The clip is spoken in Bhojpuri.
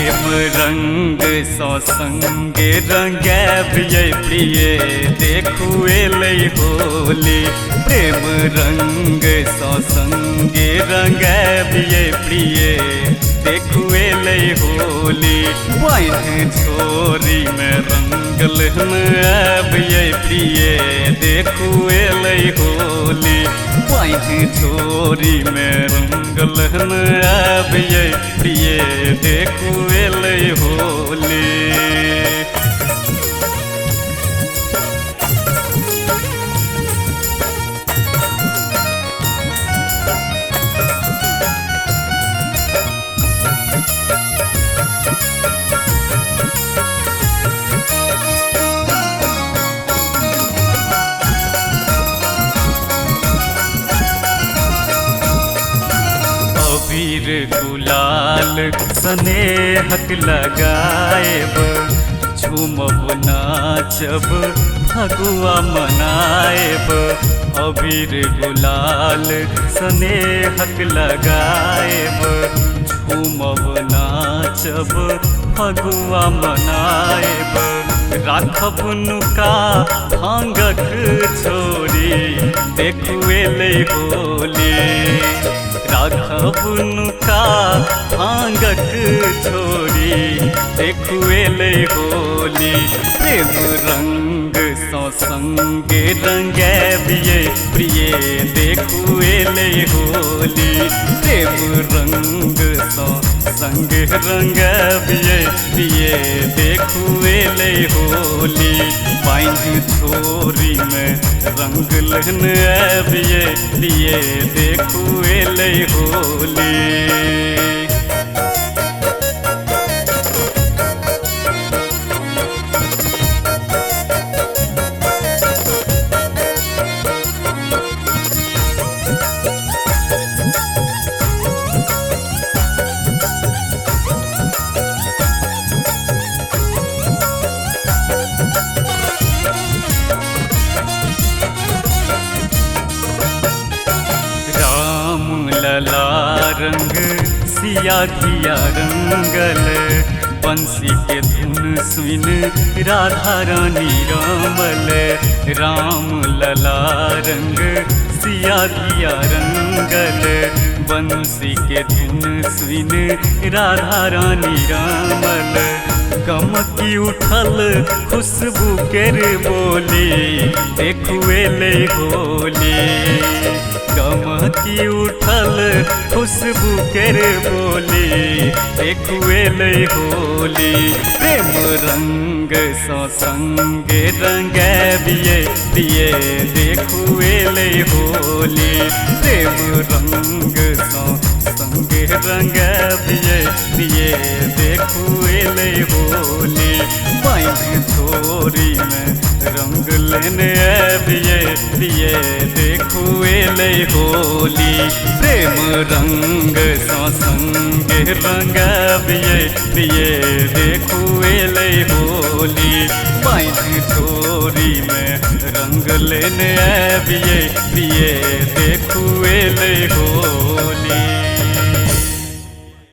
प्रेम रंग सौ संगे रंगैबिये प्रिय देखू एलै होली। प्रेम रंग सौ संगे रंगैबिये प्रिय देखू एलै होली। बान्ह छोरी में रंगल आबिये प्रिय देखू एलै होली। बान्ह छोरी में रंगल आबिये प्रिय देखू एलै होली। अबीर गुलाल स्नेहक लगाएब झूमब नाचब फगुआ मनाएब। अबीर गुलाल स्नेहक लगाएब झूमब नाचब फगुआ मनाएब। राखब नुका भांगक छोरी देखू एलै होली। राखब नुका भांगक छोरी देखू एलै होली। प्रेम रंग सौ संगे रंगैबिये प्रिय देखू एलै होली। प्रेम रंग सौ संगे रंगैबिये प्रिय देखू एलै होली। बान्ह छोरी में रंग लहन आबिये प्रिय देखू एलै होली। लला रंग सिया धिया रंगल बंसी के धुन सुन राधा रानी रामल। राम लला रंग सिया धिया रंगल बंसी के धुन सुन राधा रानी रामल। गमकी उठल खुशबू केर बोली देखू एलै होली। गमकी उठल खुशबू केर बोली देखू एलै होली। प्रेम रंग सौ संगे रंगैबिये प्रिय देखू एलै होली। प्रेम रंग सौ संगे रंगैबिये प्रिय देखू एलै होली। बान्ह छोरी में रंग लेने आबिये प्रिय देखू एलै होली। प्रेम रंग सौ संगे रंगैबिये प्रिय देखू एलै होली। बान्ह छोरी में रंग लेने आबिये प्रिय देखू एलै होली।